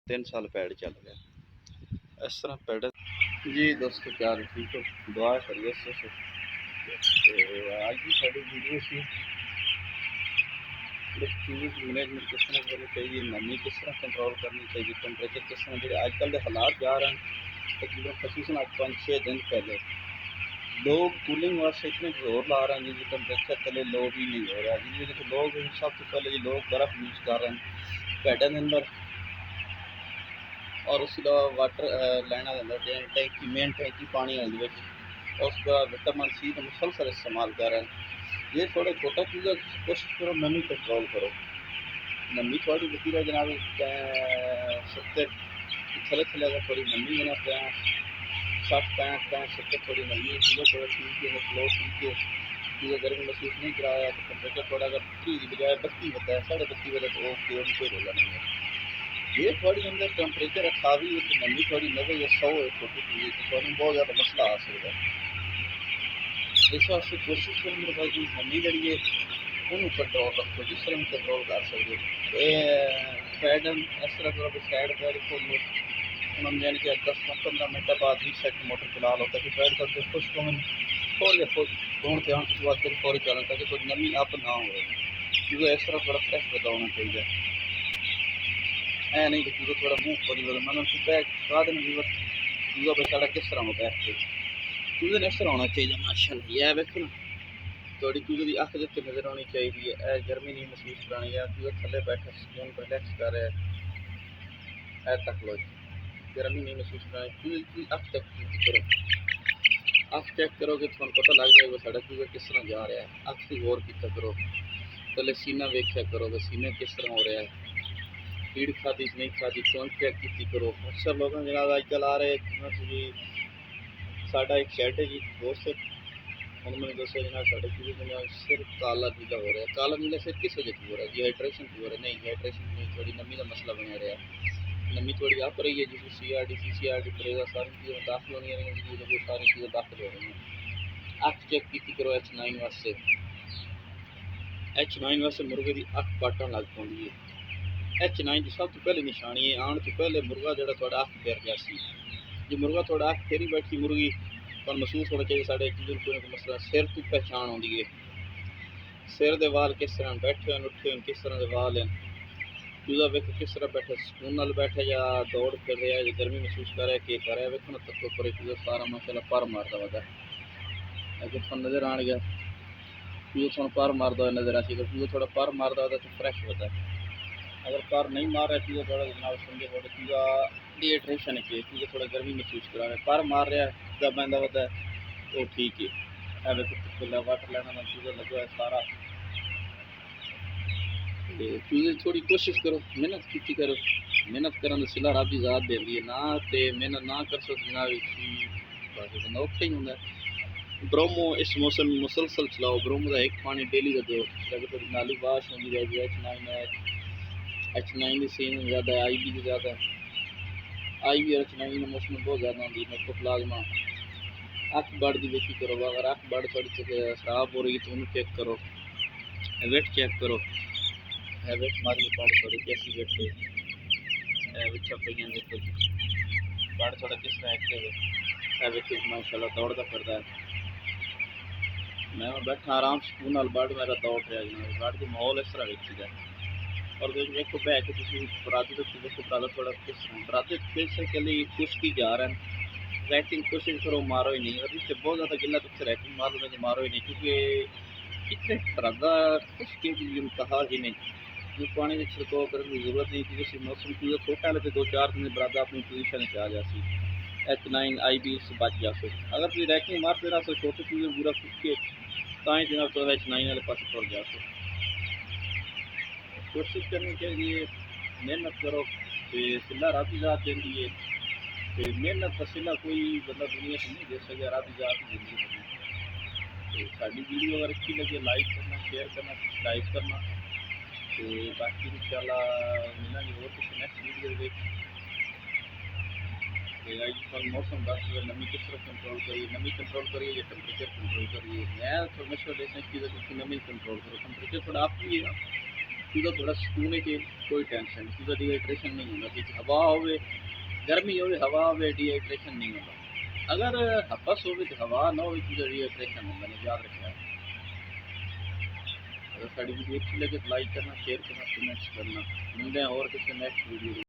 3 साल पैड चल गया इस तरह पैड जी दोस्तों क्या ठीक हो दुआ करिए आज की साड़ी वीडियो सी मैनेजमेंट किस तरह करनी चाहिए, नमी किस तरह कंट्रोल करनी चाहिए, टेंपरेचर किस तरह जो आजकल के हालात जा रहे हैं तकरीबन खसूसन आज 5-6 दिन पहले लोग कूलिंग वास्ते इतने जोर ला रहे हैं जी टेंपरेचर थले लो भी नहीं हो रहा जिसकी वजह से लोग सब तो पहले जी लोग बर्फ़ यूज़ कर रहे हैं पैडन के अंदर और उसके अलावा वाटर लैना के अंदर टैंकी मेन टैंकी पानी आती है उसका विटामिन सी का मुसलसल इस्तेमाल कर रहे हैं। ये थोड़ा छोटा चीज़ कोशिश करो नमी कंट्रोल करो नमी थोड़ी बती रहे जनाब 70 थले थले अगर थोड़ी नमी है ना 60-65-70 थोड़ी नमी है चीज़ें थोड़ा ठीक है फ्लो ठीक है चीज़ें गर्मी महसूस नहीं कराया तो टेम्परेचर थोड़ा अगर 30 की बजाय 32 होता है 32.5 बजे तो कोई रोला नहीं है। ये थोड़ी अंदर टेम्परेचर 28 है तो नमी थोड़ी 90 या 100 है छोटी चीज़ है तो थोड़ी बहुत ज़्यादा मसला आ सकता है। इस वास्ते कोशिश करो मेरे भाई नमी जड़ी है उन्होंने कंट्रोल रखो जिस तरह कंट्रोल कर सकते पैडल इस तरह करो भी साइड पैड खोलो उन्होंने यानी कि 10-15 मिनट बाद ही सेट मोटर चला लो ताकि पैड करके खुश हो खोल फोन ध्यान की बात करें फौरी चलें ताकि कोई नमी अप ना हो क्योंकि इस तरह थोड़ा फ्रेश पैदा होना चाहिए ऐ नहीं कि चूज़ा थोड़ा मुँह खोली मतलब बैग का दिन चूज़ा बेचारा किस तरह होता है चूज़े ने इस तरह होना चाहिए माशाल्लाह यह देखो ना थोड़ी चूज़े की अख जितनी नज़र आनी चाहिए है गर्मी नहीं महसूस करानी है चूज़ा थले बैठा सुकून रिलैक्स कर रहा है तक लो गर्मी नहीं महसूस करानी चूज़े की अख चेक करो अख चेक करोगे तो पता लग जाएगा साढ़ा चूज़ा किस तरह जा रहा है अख की गौर किया करो पहले सीना वेख्या करो सीना किस तरह हो रहा है फीड खादी नहीं खादी कौन चेक की करो अक्सर लोग जनाब अजकल आ रहे साढ़ा एक शेड है जी दोस्त उन्होंने दसा जनाब साढ़े चूज़े जनाब सिर काला नीला हो रहा है काला नीला सिर किस वजह से हो रहा है डिहाइड्रेशन की हो रहा है नहीं डिहाइड्रेशन नहीं थोड़ी नमी का मसला बना रहा है नमी थोड़ी आप रही है जिसमें CRD CCRD परेगा सारी चीज़ें दाखिल होनी है सारी चीज़ें दाखिल हो रही हैं अख चेक की करो H9 वास्ते H9 वास्ते मुर्गे की अख पाटन लग पौंदी है H9 की सब तो पहले निशानी है आने तो पहले मुर्गा जो थोड़ा अख फेर गया जो मुर्गा थोड़ा अख फेरी बैठी मुर्गी पर महसूस होना चाहिए साढ़े को मसला सिर तो पहचान आती है सिर के वाल किस तरह बैठे हैं उठे हैं किस तरह के वाल हैं चूज़ा वेखो किस तरह बैठे सुकून नाल बैठे या दौड़ फिर रहा है या गर्मी महसूस कर रहा है क्या कर रहा है वेखो ना तत्व पर चूज़ा सारा माशाल्लाह पर मारता वह अगर थोड़ा नज़र आन गया चूज़ा थोड़ा पर मारता हुआ नज़र आती अगर चूज़ा थोड़ा पर मारता होता तो फ्रैश होता है अगर पर नहीं मार रहा चूज़ा थोड़ा जनाब समझे थोड़ा चूज़ा डिहाइड्रेशन है चूज़ा थोड़ा गर्मी महसूस करा रहा है पर मार रहा है जब बंदा होता है तो ठीक है देखो वाटर लेना चूज़ा लगा है सारा चूज़े थोड़ी कोशिश करो मेहनत की करो मेहनत करन सिला रब की ज़ात देंदी है ना तो मेहनत ना कर सो जनाब बंदा औखा ही होंगे ब्रोमो इस मौसम में मुसलसल चलाओ ब्रोमो का एक पानी डेली का दो अगर तो नाली वाश होगी जाएगी H9 की सीन ज़्यादा है IB की ज़्यादा IB और H9 मौसम में बहुत ज़्यादा होती है मैक्रोप्लाज्मा अख बढ़ की देखी करो अगर अख बढ़ थोड़ी खराब हो रही है तो उन्हें चेक करो वेट चेक करो वेट मारी बढ़ थोड़ी कैसी वेट पे विच पे बढ़ थोड़ा किस तरह एक्टिव है माशाल्लाह दौड़ता फिरता है मैं बैठा आराम सुकून नाल बढ़ मेरा दौड़ रहा जनाब बढ़ के माहौल इस तरह वेखी जाए और देखो बह के बराती तो देखो बरादा थोड़ा किस तरह बराते फिर के लिए खुश की जा रहे हैं रैकिंग कोशिश करो मारो ही नहीं और इससे बहुत ज़्यादा गिला तो रैकिंग मार लो तो मारो ही नहीं क्योंकि इतने बरादा खुश की कहा ही नहीं पानी में छिड़काव करने की जरूरत नहीं क्योंकि मौसम की छोटा है तो 2-4 दिन बरादा अपनी पोजीशन से आ जाती H9 IB से बच जा अगर तुम रैकिंग मारते रहो छोटे चीज़ें पूरा के ताई जनाब तो H9 वाले पास तुर जा कोशिश करनी चाहिए मेहनत करो तो सिला रब की ज़ात देती है तो मेहनत का सिला कोई बंदा दुनिया से नहीं दे सके रब की ज़ात ही देती है तो साड़ी वीडियो अगर अच्छी लगे लाइक करना शेयर करना सब्सक्राइब करना तो बाकी इंशाल्लाह मिलेंगे और किसी नेक्स्ट वीडियो में आजकल मौसम दस नमी किस तरह नमी कंट्रोल करिए या टेम्परेचर कंट्रोल करिए मैं तो मशवरा देते हैं कि नमी कंट्रोल करो टेम्परेचर थोड़ा आप भी है तुझा थोड़ा सुकून है कि कोई टेंशन नहीं, तुझा डिहाइड्रेशन नहीं होगा कि हवा होवे गर्मी होवे हवा होवे डिहाइड्रेशन नहीं होगा। अगर हपस होवे तो हवा ना होवे तुझा डिहाइड्रेशन होगा नहीं, याद रखना। अगर साड़ी वीडियो अच्छी लगे तो लाइक करना, शेयर करना, कमेंट्स करना। मिलते हैं और किसी नेक्स्ट वीडियो।